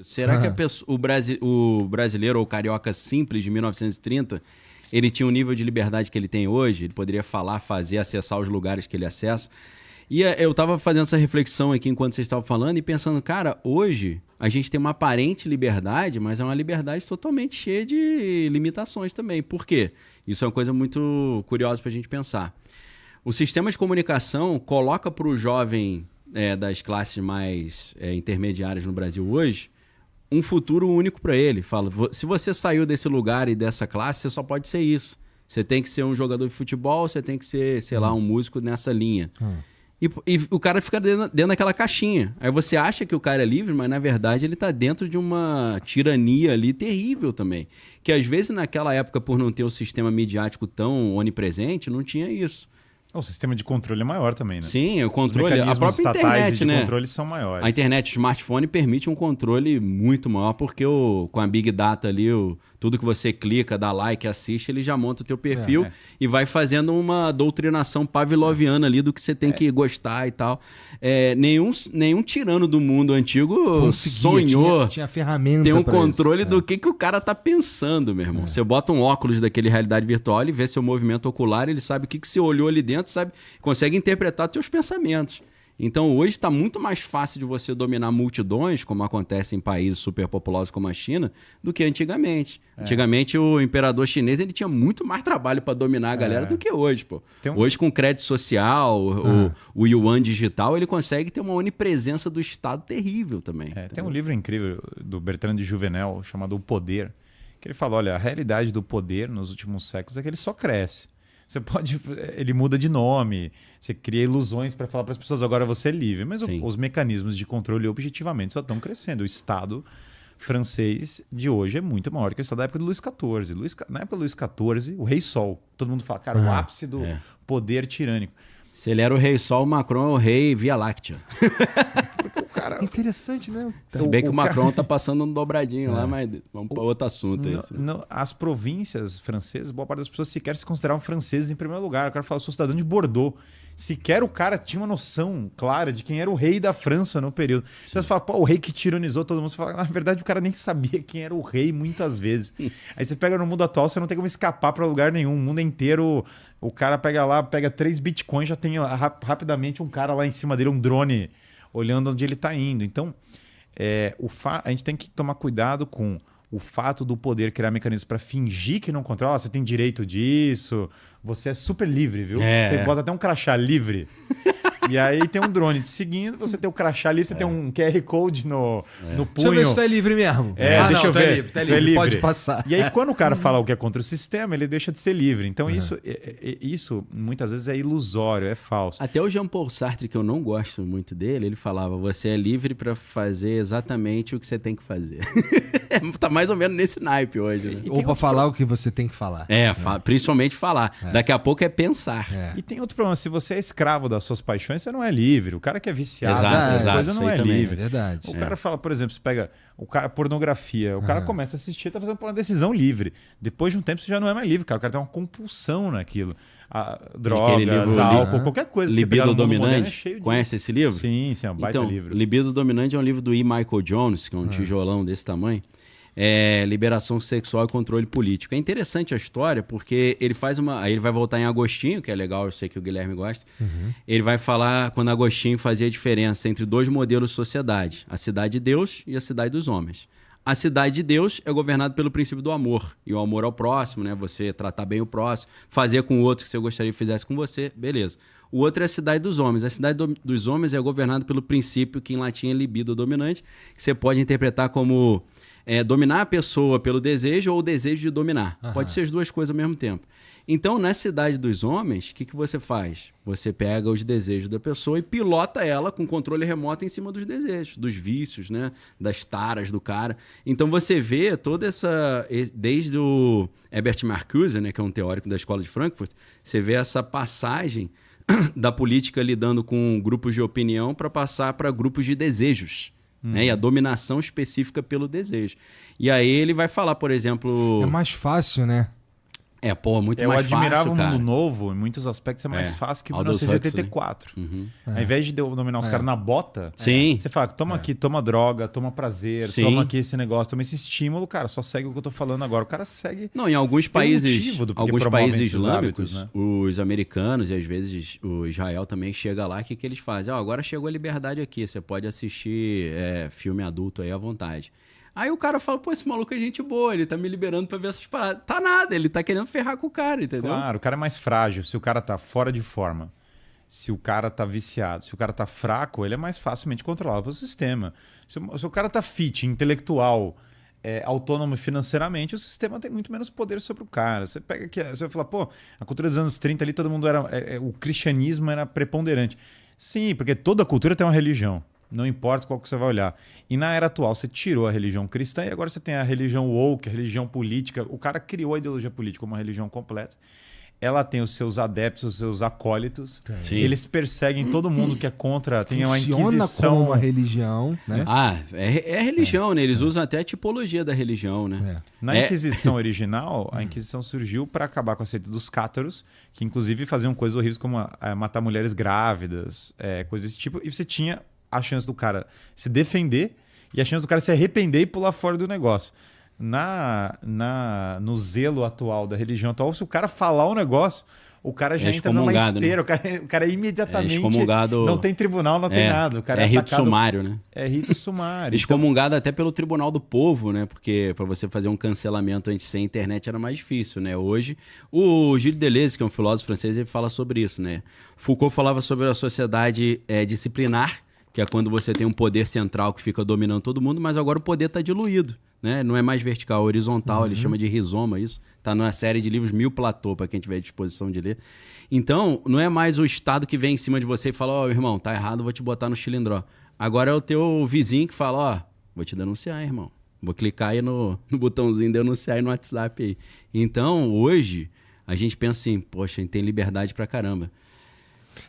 Será que o brasileiro ou o carioca simples de 1930, ele tinha o nível de liberdade que ele tem hoje? Ele poderia falar, fazer, acessar os lugares que ele acessa? E eu tava fazendo essa reflexão aqui enquanto vocês estavam falando e pensando, cara, hoje a gente tem uma aparente liberdade, mas é uma liberdade totalmente cheia de limitações também. Por quê? Isso é uma coisa muito curiosa pra gente pensar. O sistema de comunicação coloca para o jovem das classes mais intermediárias no Brasil hoje um futuro único para ele. Fala, se você saiu desse lugar e dessa classe, você só pode ser isso. Você tem que ser um jogador de futebol, você tem que ser, sei lá, um músico nessa linha. E o cara fica dentro daquela caixinha. Aí você acha que o cara é livre, mas na verdade ele tá dentro de uma tirania ali terrível também. Que às vezes naquela época, por não ter o sistema midiático tão onipresente, não tinha isso. O sistema de controle é maior também, né? Sim, o controle, a própria internet, né? Os controles são maiores. A internet, o smartphone permite um controle muito maior, porque com a Big Data ali, tudo que você clica, dá like, assiste, ele já monta o teu perfil e vai fazendo uma doutrinação pavloviana ali do que você tem que gostar e tal. Nenhum tirano do mundo antigo sonhou tinha ferramenta ter um controle do que o cara tá pensando, meu irmão. Você bota um óculos daquele realidade virtual e vê seu movimento ocular, ele sabe o que você olhou ali dentro, sabe? Consegue interpretar teus pensamentos. Então hoje está muito mais fácil de você dominar multidões, como acontece em países superpopulosos como a China, do que antigamente. Antigamente o imperador chinês ele tinha muito mais trabalho para dominar a galera do que hoje. Pô. Hoje com crédito social, o yuan digital, ele consegue ter uma onipresença do Estado terrível também. Tem um livro incrível do Bertrand de Juvenel chamado O Poder, que ele fala, olha, a realidade do poder nos últimos séculos é que ele só cresce. Ele muda de nome, você cria ilusões para falar para as pessoas, agora você é livre. Mas os mecanismos de controle objetivamente só estão crescendo. O Estado francês de hoje é muito maior que o Estado da época do Luís XIV. Na época do Luís XIV, o Rei Sol. Todo mundo fala, cara, o ápice do poder tirânico. Se ele era o Rei Sol, o Macron é o Rei Via Láctea. Cara, interessante, né? Se bem que o Macron tá passando um dobradinho lá, mas vamos para outro assunto. As províncias francesas, boa parte das pessoas sequer se consideravam franceses em primeiro lugar. O cara fala, eu sou cidadão de Bordeaux. Sequer o cara tinha uma noção clara de quem era o rei da França no período. Então você fala, pô, o rei que tiranizou todo mundo. Você fala, na verdade o cara nem sabia quem era o rei muitas vezes. Aí você pega no mundo atual, você não tem como escapar para lugar nenhum. O mundo inteiro, o cara pega 3 bitcoins, já tem rapidamente um cara lá em cima dele, um drone olhando onde ele está indo. Então, a gente tem que tomar cuidado com o fato do poder criar mecanismos para fingir que não controla. Você tem direito disso, você é super livre, viu? Você bota até um crachá livre. E aí tem um drone te seguindo, você tem o crachá livre, você tem um QR Code no punho. Deixa eu ver se tu é livre mesmo. Deixa eu ver. Tu é livre, pode passar. E aí quando o cara fala o que é contra o sistema, ele deixa de ser livre. Então isso muitas vezes é ilusório, é falso. Até o Jean-Paul Sartre, que eu não gosto muito dele, ele falava, você é livre para fazer exatamente o que você tem que fazer. Tá mais ou menos nesse naipe hoje. Né? Ou para falar o que você tem que falar. Principalmente falar. Daqui a pouco é pensar. E tem outro problema, se você é escravo das suas paixões, você não é livre. O cara que é viciado coisa não é livre. É verdade. O cara fala, por exemplo, você pega pornografia, o cara começa a assistir, tá fazendo uma decisão livre. Depois de um tempo você já não é mais livre, cara. O cara tem uma compulsão naquilo. Drogas, álcool, qualquer coisa. Libido Dominante. Conhece esse livro? Sim, é um baita livro. Libido Dominante é um livro do E. Michael Jones, que é um tijolão desse tamanho. Liberação sexual e controle político. É interessante a história porque ele faz aí ele vai voltar em Agostinho, que é legal, eu sei que o Guilherme gosta. Ele vai falar quando Agostinho fazia a diferença entre 2 modelos de sociedade, a cidade de Deus e a cidade dos homens. A cidade de Deus é governada pelo princípio do amor, e o amor ao próximo, né? Você tratar bem o próximo, fazer com o outro que você gostaria que fizesse com você, beleza. O outro é a cidade dos homens. A cidade dos homens é governada pelo princípio que em latim é libido dominante, que você pode interpretar como dominar a pessoa pelo desejo ou o desejo de dominar. Pode ser as duas coisas ao mesmo tempo. Então, na cidade dos homens, o que você faz? Você pega os desejos da pessoa e pilota ela com controle remoto em cima dos desejos, dos vícios, né? Das taras do cara. Então, você vê toda essa... Desde o Herbert Marcuse, né, que é um teórico da Escola de Frankfurt, você vê essa passagem da política lidando com grupos de opinião para passar para grupos de desejos. Né? E a dominação específica pelo desejo. E aí ele vai falar, por exemplo... É mais fácil, né? Muito Eu mais fácil, admirava o cara. Mundo Novo, em muitos aspectos é mais fácil que Aldous 1984. Ao invés de eu dominar os caras na bota, Sim. você fala, toma aqui, toma droga, toma prazer, Sim. toma aqui esse negócio, toma esse estímulo, cara, só segue o que eu tô falando agora. O cara segue... Não, em alguns Tem um países, motivo do porquê alguns promovem países esses islâmicos, hábitos, né? os americanos e às vezes o Israel também chega lá, o que eles fazem? Agora chegou a liberdade aqui, você pode assistir filme adulto aí à vontade. Aí o cara fala, pô, esse maluco é gente boa, ele tá me liberando pra ver essas paradas. Tá nada, ele tá querendo ferrar com o cara, entendeu? Claro, o cara é mais frágil. Se o cara tá fora de forma, se o cara tá viciado, se o cara tá fraco, ele é mais facilmente controlável pelo sistema. Se o cara tá fit, intelectual, autônomo financeiramente, o sistema tem muito menos poder sobre o cara. Você pega aqui, você vai falar, pô, a cultura dos anos 30 ali, todo mundo era... o cristianismo era preponderante. Sim, porque toda cultura tem uma religião. Não importa qual que você vai olhar. E na era atual, você tirou a religião cristã e agora você tem a religião woke, a religião política. O cara criou a ideologia política como uma religião completa. Ela tem os seus adeptos, os seus acólitos. Sim. Eles perseguem todo mundo que é contra. Tem uma Funciona inquisição. como uma religião, né? É religião, né? Eles usam até a tipologia da religião, né? Na Inquisição original, a Inquisição surgiu para acabar com a seita dos cátaros, que inclusive faziam coisas horríveis como matar mulheres grávidas, coisas desse tipo. E você tinha a chance do cara se defender e a chance do cara se arrepender e pular fora do negócio. No zelo atual da religião atual, se o cara falar um negócio, o cara já entra numa esteira, né? o cara imediatamente excomungado, não tem tribunal, não tem nada. O cara rito atacado, sumário, né? É rito sumário. Excomungado até pelo Tribunal do Povo, né? Porque para você fazer um cancelamento antes sem internet era mais difícil, né? Hoje, o Gilles Deleuze, que é um filósofo francês, ele fala sobre isso, né? Foucault falava sobre a sociedade disciplinar, que é quando você tem um poder central que fica dominando todo mundo, mas agora o poder está diluído, né? Não é mais vertical, horizontal, ele chama de rizoma isso. Está numa série de livros Mil Platô, para quem tiver à disposição de ler. Então, não é mais o Estado que vem em cima de você e fala, ó, irmão, tá errado, vou te botar no chilindró. Agora é o teu vizinho que fala, ó, vou te denunciar, irmão. Vou clicar aí no botãozinho denunciar aí no WhatsApp aí. Então, hoje, a gente pensa assim, poxa, a gente tem liberdade pra caramba.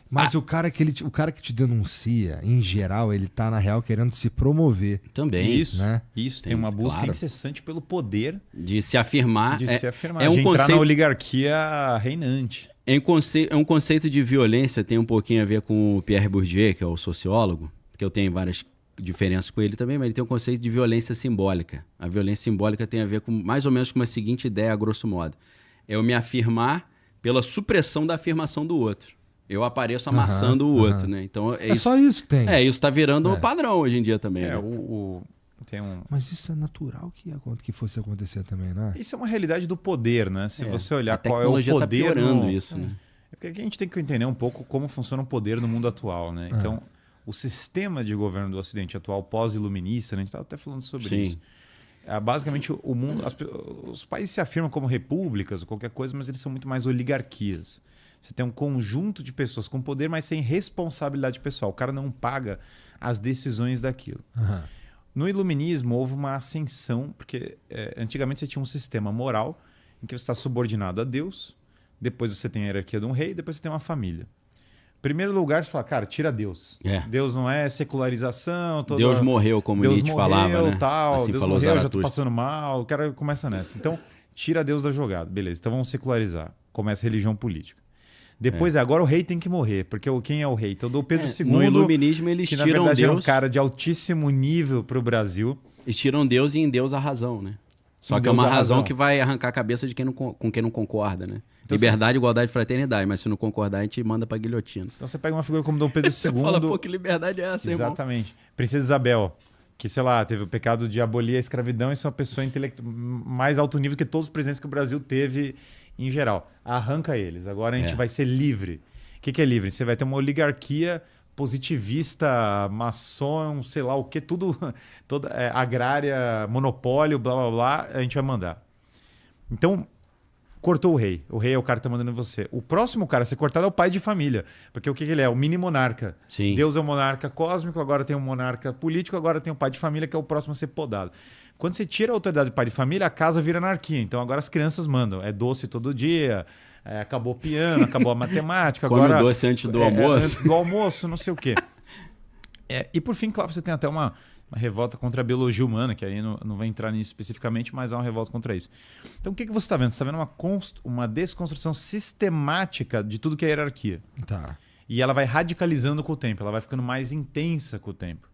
Mas o cara que te denuncia, em geral, ele tá, na real, querendo se promover. Também. Isso, né? isso. Tem uma busca claro, incessante pelo poder. de se afirmar. De se afirmar, é um de entrar conceito, na oligarquia reinante. é um conceito de violência, tem um pouquinho a ver com o Pierre Bourdieu, que é o sociólogo, que eu tenho várias diferenças com ele também, mas ele tem um conceito de violência simbólica. A violência simbólica tem a ver com mais ou menos com uma seguinte ideia, a grosso modo. É eu me afirmar pela supressão da afirmação do outro. Eu apareço amassando o outro, né? Então, É só isso que tem. Isso tá virando um padrão hoje em dia também. né? Tem um... Mas isso é natural que fosse acontecer também, né? Isso é uma realidade do poder, né? Se você olhar A qual é o tecnologia poder... tá piorando isso, né? É porque aqui a gente tem que entender um pouco como funciona o poder no mundo atual, né? Então, o sistema de governo do Ocidente atual, pós-iluminista, né? A gente estava até falando sobre isso. Basicamente, o mundo, os países se afirmam como repúblicas ou qualquer coisa, mas eles são muito mais oligarquias. Você tem um conjunto de pessoas com poder, mas sem responsabilidade pessoal. O cara não paga as decisões daquilo. No iluminismo, houve uma ascensão, porque antigamente você tinha um sistema moral em que você está subordinado a Deus, depois você tem a hierarquia de um rei, depois você tem uma família. Em primeiro lugar, você fala, cara, tira Deus. Deus não é secularização. Deus morreu, como Nietzsche falava, né? Tal, assim Deus falou morreu, já Zaratustra. tô passando mal. O cara começa nessa. Então, tira Deus da jogada. Beleza, então vamos secularizar. Começa a religião política. Depois, agora o rei tem que morrer, porque quem é o rei? Então, o Pedro II, no iluminismo, eles que na tiram verdade Deus... era um cara de altíssimo nível para o Brasil. Eles tiram Deus e em Deus a razão, né? Só Em que é Deus uma a razão razão. que vai arrancar a cabeça de com quem não concorda, né? Então, Liberdade, igualdade e fraternidade, mas se não concordar, a gente manda pra guilhotina. Então, você pega uma figura como Dom Pedro II... Você fala, pô, que liberdade é essa, irmão? Exatamente. Princesa Isabel, que, sei lá, teve o pecado de abolir a escravidão e é uma pessoa mais alto nível que todos os presidentes que o Brasil teve em geral. Arranca eles. Agora a gente vai ser livre. O que é livre? Você vai ter uma oligarquia positivista, maçom, sei lá o que, tudo, toda agrária, monopólio, blá, blá, blá, a gente vai mandar. Então, cortou o rei. O rei é o cara que tá mandando em você. O próximo cara a ser cortado é o pai de família. Porque o que ele é? O mini monarca. Sim. Deus é o monarca cósmico, agora tem um monarca político, agora tem um pai de família que é o próximo a ser podado. Quando você tira a autoridade do pai de família, a casa vira anarquia. Então agora as crianças mandam. É doce todo dia, acabou o piano, acabou a matemática. Come agora, o doce antes do almoço. Antes do almoço, não sei o quê. E por fim, claro, você tem até uma Uma revolta contra a biologia humana, que aí não vai entrar nisso especificamente, mas há uma revolta contra isso. Então o que você está vendo? Você está vendo uma desconstrução sistemática de tudo que é hierarquia. Tá. E ela vai radicalizando com o tempo, ela vai ficando mais intensa com o tempo.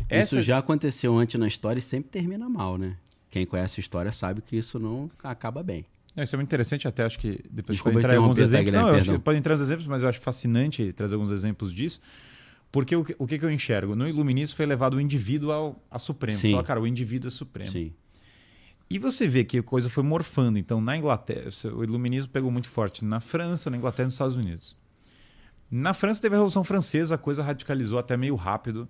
Isso já aconteceu antes na história e sempre termina mal, né? Quem conhece a história sabe que isso não acaba bem. Isso é muito interessante, até acho que depois Desculpa pode entrar em alguns exemplos. Guilherme, Não, eu acho que pode entrar nos exemplos, mas eu acho fascinante trazer alguns exemplos disso. Porque o que eu enxergo? No iluminismo foi levado o indivíduo a supremo. Sim. Fala, cara, o indivíduo é supremo. Sim. E você vê que a coisa foi morfando. Então, na Inglaterra, o iluminismo pegou muito forte na França, na Inglaterra e nos Estados Unidos. Na França teve a Revolução Francesa, a coisa radicalizou até meio rápido.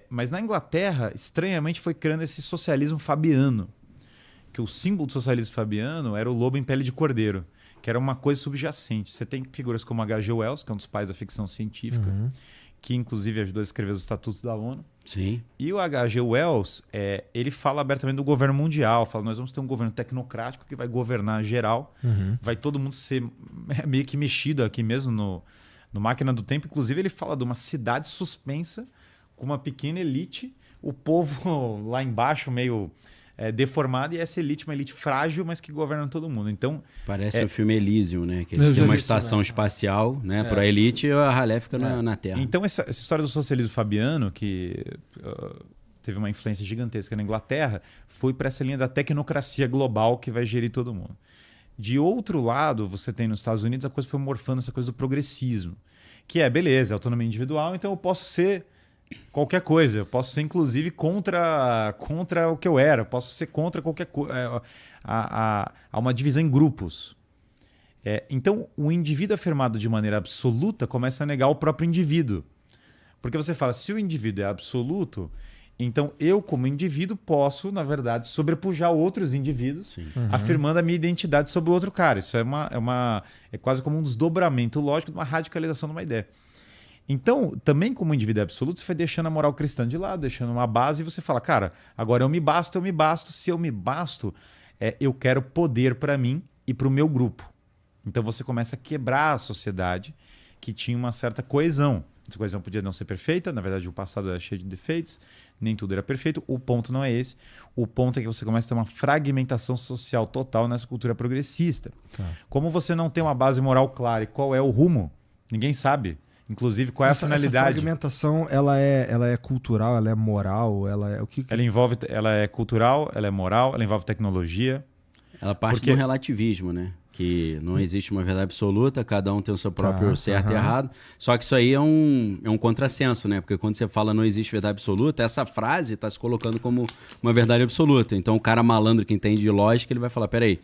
Mas na Inglaterra, estranhamente, foi criando esse socialismo fabiano. Que o símbolo do socialismo fabiano era o lobo em pele de cordeiro, que era uma coisa subjacente. Você tem figuras como H.G. Wells, que é um dos pais da ficção científica, que inclusive ajudou a escrever os estatutos da ONU. Sim. E o H.G. Wells, ele fala abertamente do governo mundial, fala, nós vamos ter um governo tecnocrático que vai governar geral, vai todo mundo ser meio que mexido aqui mesmo no Máquina do Tempo. Inclusive ele fala de uma cidade suspensa com uma pequena elite, o povo lá embaixo meio deformado, e essa elite, uma elite frágil, mas que governa todo mundo. Então, parece o filme Elysium, né? Que eles têm uma estação espacial, né? Para a elite e a ralé fica na Terra. Então, essa história do socialismo fabiano, que teve uma influência gigantesca na Inglaterra, foi para essa linha da tecnocracia global que vai gerir todo mundo. De outro lado, você tem nos Estados Unidos a coisa foi morfando, essa coisa do progressismo, que beleza, autonomia individual, então eu posso ser qualquer coisa, eu posso ser inclusive contra o que eu era, eu posso ser contra qualquer coisa, há uma divisão em grupos. Então o indivíduo afirmado de maneira absoluta começa a negar o próprio indivíduo, porque você fala, se o indivíduo é absoluto, então eu como indivíduo posso, na verdade, sobrepujar outros indivíduos, afirmando a minha identidade sobre o outro cara. Isso é quase como um desdobramento lógico de uma radicalização de uma ideia. Então, também como indivíduo absoluto, você vai deixando a moral cristã de lado, deixando uma base, e você fala, cara, agora eu me basto, se eu me basto, eu quero poder para mim e para o meu grupo. Então você começa a quebrar a sociedade que tinha uma certa coesão. Essa coesão podia não ser perfeita, na verdade o passado era cheio de defeitos, nem tudo era perfeito, o ponto não é esse. O ponto é que você começa a ter uma fragmentação social total nessa cultura progressista. Tá. Como você não tem uma base moral clara e qual é o rumo, ninguém sabe. Inclusive, qual é a finalidade? Essa fragmentação, ela é cultural, ela é moral, ela é o que? Ela é cultural, ela é moral, ela envolve tecnologia. Ela parte do relativismo, né? Que não existe uma verdade absoluta, cada um tem o seu próprio certo e errado. Só que isso aí é um contrassenso, né? Porque quando você fala não existe verdade absoluta, essa frase está se colocando como uma verdade absoluta. Então o cara malandro que entende de lógica, ele vai falar, peraí,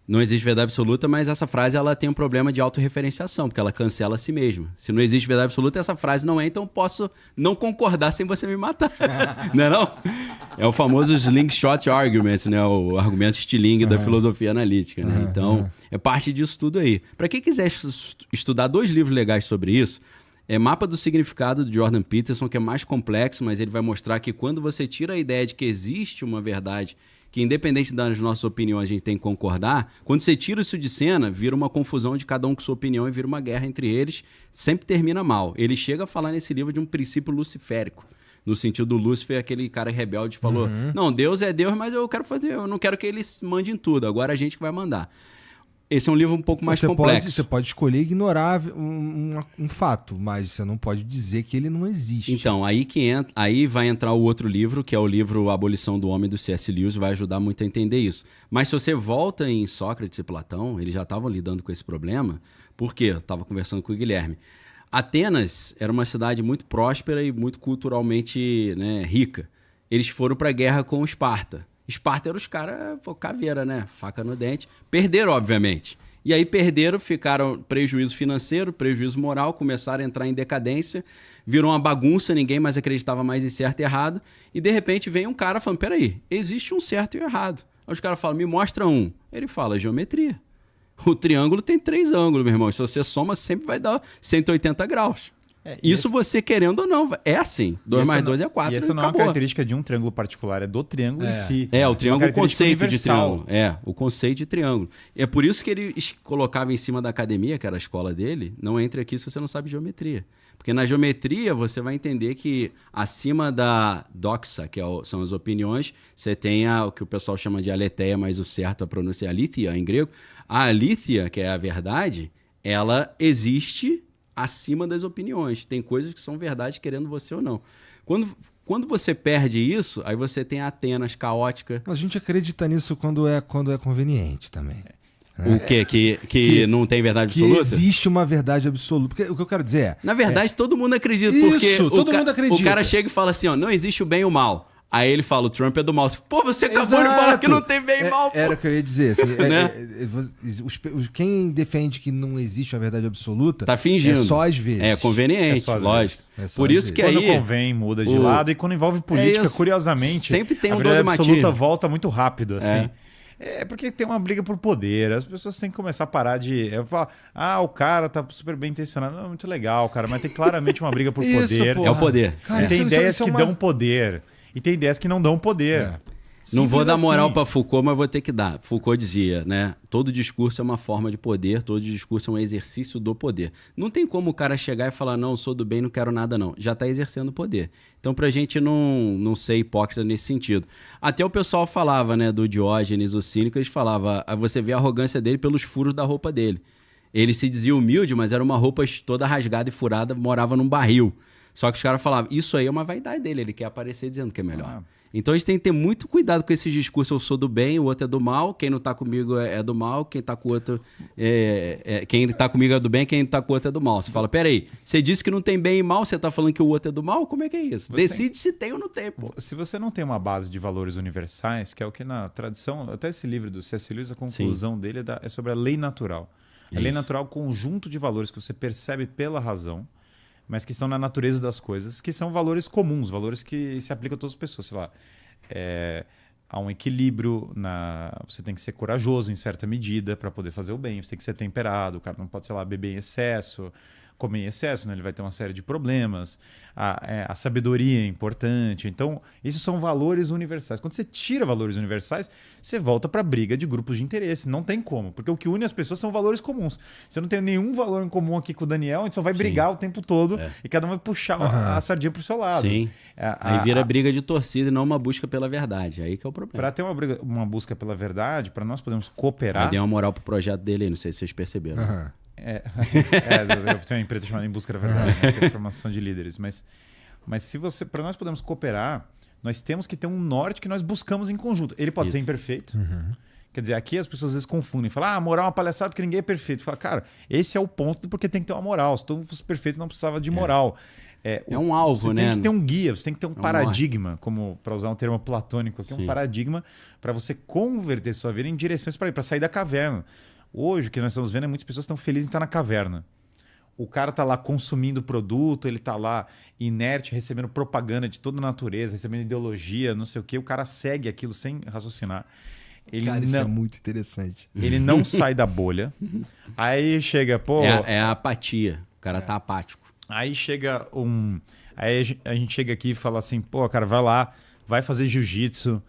não existe verdade absoluta, mas essa frase ela tem um problema de autorreferenciação, porque ela cancela a si mesma. Se não existe verdade absoluta, essa frase não então eu posso não concordar sem você me matar. Não é não? É o famoso slingshot argument, né? O argumento estilingue da filosofia analítica, né? Então, é parte disso tudo aí. Para quem quiser estudar 2 livros legais sobre isso, Mapa do Significado, de Jordan Peterson, que é mais complexo, mas ele vai mostrar que quando você tira a ideia de que existe uma verdade que independente das nossas opiniões a gente tem que concordar, quando você tira isso de cena, vira uma confusão de cada um com sua opinião e vira uma guerra entre eles, sempre termina mal. Ele chega a falar nesse livro de um princípio luciférico, no sentido do Lúcifer, aquele cara rebelde falou, não, Deus é Deus, mas eu não quero que ele mande em tudo, agora a gente que vai mandar. Esse é um livro um pouco mais complexo. Você pode escolher ignorar um fato, mas você não pode dizer que ele não existe. Então, aí vai entrar o outro livro, que é o livro Abolição do Homem, do C.S. Lewis, vai ajudar muito a entender isso. Mas se você volta em Sócrates e Platão, eles já estavam lidando com esse problema. Por quê? Eu estava conversando com o Guilherme. Atenas era uma cidade muito próspera e muito culturalmente, né, rica. Eles foram para a guerra com Esparta. Esparta eram os caras, caveira, né? Faca no dente. Perderam, obviamente. E aí perderam, ficaram prejuízo financeiro, prejuízo moral, começaram a entrar em decadência, virou uma bagunça, ninguém mais acreditava mais em certo e errado. E de repente vem um cara falando, peraí, existe um certo e um errado. Aí os caras falam, me mostra um. Ele fala, geometria. O triângulo tem 3 ângulos, meu irmão. Se você soma, sempre vai dar 180 graus. Isso você querendo ou não, é assim. 2 mais 2 é 4. E essa não é uma característica de um triângulo particular, é do triângulo em si. O triângulo, o conceito universal. de triângulo. O conceito de triângulo. É por isso que ele colocava em cima da academia, que era a escola dele, não entre aqui se você não sabe geometria. Porque na geometria você vai entender que acima da doxa, que são as opiniões, você tem o que o pessoal chama de aletheia, mas o certo a pronúncia é aletheia em grego. A aletheia, que é a verdade, ela existe acima das opiniões. Tem coisas que são verdade querendo você ou não. Quando você perde isso, aí você tem a Atenas caótica. A gente acredita nisso quando é conveniente também. O quê? Que não tem verdade absoluta? Que existe uma verdade absoluta. Porque o que eu quero dizer é... Na verdade, todo mundo acredita. Isso, porque todo mundo acredita. O cara chega e fala assim, ó, não existe o bem e o mal. Aí ele fala, o Trump é do mal. Pô, você acabou de falar que não tem bem e mal, pô. Era o que eu ia dizer. Assim, Né? Quem defende que não existe uma verdade absoluta... Tá fingindo. É só às vezes. É conveniente, É só às lógico. vezes. Por isso que Quando aí... convém, muda de lado. E quando envolve política, isso. curiosamente, Sempre tem um a verdade dogmatismo. absoluta volta muito rápido, assim. É porque tem uma briga por poder. As pessoas têm que começar a parar de... falar, o cara tá super bem intencionado. Não, muito legal, cara, mas tem claramente uma briga por poder. porra. É o poder. Cara, Tem ideias isso é que uma... dão poder. E tem ideias que não dão poder. Não vou dar moral assim. para Foucault, mas vou ter que dar. Foucault dizia, né? Todo discurso é uma forma de poder, todo discurso é um exercício do poder. Não tem como o cara chegar e falar, não, sou do bem, não quero nada, não. Já está exercendo poder. Então, pra gente não ser hipócrita nesse sentido. Até o pessoal falava, né, do Diógenes, o cínico, eles falavam, você vê a arrogância dele pelos furos da roupa dele. Ele se dizia humilde, mas era uma roupa toda rasgada e furada, morava num barril. Só que os caras falavam, isso aí é uma vaidade dele, ele quer aparecer dizendo que é melhor. Então a gente tem que ter muito cuidado com esse discurso, eu sou do bem, o outro é do mal, quem não tá comigo é do mal, quem tá com o outro quem tá comigo é do bem, quem tá com o outro é do mal. Você fala, peraí, você disse que não tem bem e mal, você tá falando que o outro é do mal? Como é que é isso? Decide se tem ou não tem, pô. Se você não tem uma base de valores universais, que é o que na tradição, até esse livro do C.S. Lewis, a conclusão dele é sobre a lei natural. A lei natural é um conjunto de valores que você percebe pela razão, mas que estão na natureza das coisas, que são valores comuns, valores que se aplicam a todas as pessoas. Sei lá, há um equilíbrio, você tem que ser corajoso em certa medida para poder fazer o bem, você tem que ser temperado, o cara não pode, sei lá, beber em excesso, comer em excesso, né? Ele vai ter uma série de problemas. A sabedoria é importante. Então, isso são valores universais. Quando você tira valores universais, você volta para a briga de grupos de interesse. Não tem como, porque o que une as pessoas são valores comuns. Você não tem nenhum valor em comum aqui com o Daniel, a gente só vai brigar o tempo todo e cada um vai puxar a sardinha para o seu lado. Sim. Aí vira briga de torcida e não uma busca pela verdade. Aí que é o problema. Para ter uma busca pela verdade, para nós podermos cooperar... Aí deu uma moral pro projeto dele aí, não sei se vocês perceberam. Eu tenho uma empresa chamada Em Busca da Verdade, né, que é formação de líderes. Mas para nós podermos cooperar, nós temos que ter um norte que nós buscamos em conjunto. Ele pode ser imperfeito. Quer dizer, aqui as pessoas às vezes confundem. Falam, moral é uma palhaçada porque ninguém é perfeito. Fala, cara, esse é o ponto porque tem que ter uma moral. Se todo mundo fosse perfeito, não precisava de moral. É um alvo, você né? Tem que ter um guia, você tem que ter um paradigma, norte. como para usar um termo platônico aqui, um paradigma para você converter sua vida em direções para sair da caverna. Hoje, o que nós estamos vendo é muitas pessoas estão felizes em estar na caverna. O cara está lá consumindo produto, ele está lá inerte, recebendo propaganda de toda a natureza, recebendo ideologia, não sei o quê. O cara segue aquilo sem raciocinar. Isso é muito interessante. Ele não sai da bolha. Aí chega, É a apatia. O cara tá apático. Aí chega Aí a gente chega aqui e fala assim, cara, vai lá, vai fazer jiu-jitsu,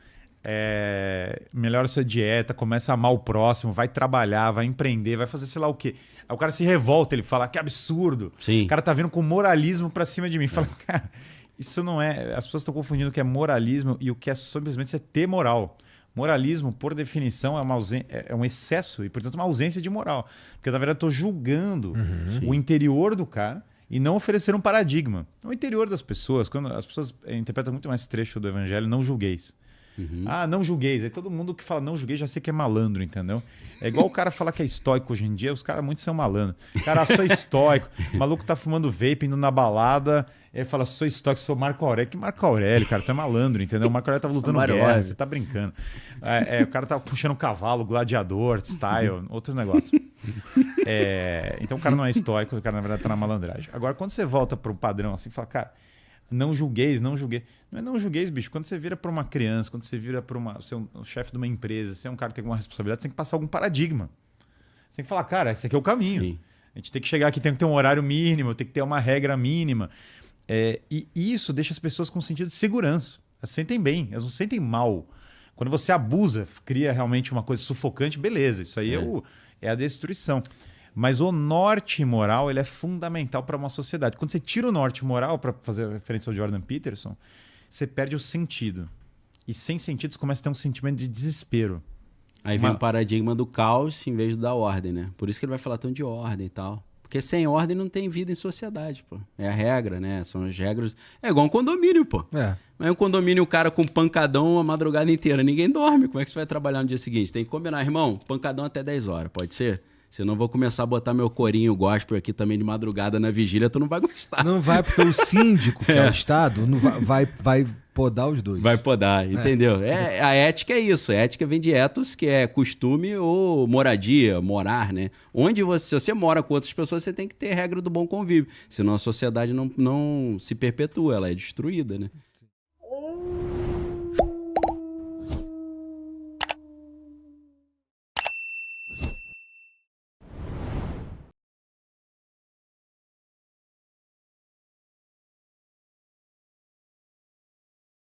melhora sua dieta, começa a amar o próximo, vai trabalhar, vai empreender, vai fazer sei lá o quê. Aí o cara se revolta, ele fala, que absurdo. Sim. O cara tá vindo com moralismo pra cima de mim. Fala, cara, isso não é... As pessoas estão confundindo o que é moralismo e o que é simplesmente você ter moral. Moralismo, por definição, é um excesso e, portanto, uma ausência de moral. Porque, na verdade, eu estou julgando o interior do cara e não oferecer um paradigma. O interior das pessoas, quando as pessoas interpretam muito mais trecho do evangelho, não julgueis. Não julgueis. Aí todo mundo que fala não julgueis já sei que é malandro, entendeu? É igual o cara falar que é estoico hoje em dia, os caras muito são malandro. Cara, sou estoico. O maluco tá fumando vape, indo na balada, ele fala, sou estoico, sou Marco Aurélio. Que Marco Aurélio, cara? Tu é malandro, entendeu? O Marco Aurélio tava lutando guerra, você tá brincando. O cara tá puxando um cavalo, gladiador, style, outro negócio. Então o cara não é estoico, o cara na verdade tá na malandragem. Agora, quando você volta pro padrão assim, fala, cara, não julgueis. Não é não julgueis, bicho. Quando você vira para uma criança, quando você vira para você é um chefe de uma empresa, você é um cara que tem alguma responsabilidade, você tem que passar algum paradigma. Você tem que falar, cara, esse aqui é o caminho. Sim. A gente tem que chegar aqui, tem que ter um horário mínimo, tem que ter uma regra mínima. E isso deixa as pessoas com um sentido de segurança. Elas se sentem bem, elas não se sentem mal. Quando você abusa, cria realmente uma coisa sufocante, beleza, isso aí é a destruição. Mas o norte moral ele é fundamental para uma sociedade. Quando você tira o norte moral, para fazer referência ao Jordan Peterson, você perde o sentido. E sem sentido você começa a ter um sentimento de desespero. Aí vem o paradigma do caos em vez da ordem, né? Por isso que ele vai falar tanto de ordem e tal. Porque sem ordem não tem vida em sociedade, pô. É a regra, né? São as regras. É igual um condomínio, pô. Mas um condomínio, o cara com pancadão a madrugada inteira. Ninguém dorme. Como é que você vai trabalhar no dia seguinte? Tem que combinar, irmão. Pancadão até 10 horas, pode ser? Senão eu vou começar a botar meu corinho gospel aqui também de madrugada na vigília, tu não vai gostar. Não vai, porque o síndico, que é o Estado, não vai podar os dois. Vai podar, entendeu? A ética é isso. A ética vem de ethos, que é costume ou moradia, morar, né? Se você mora com outras pessoas, você tem que ter regra do bom convívio. Senão a sociedade não se perpetua, ela é destruída, né?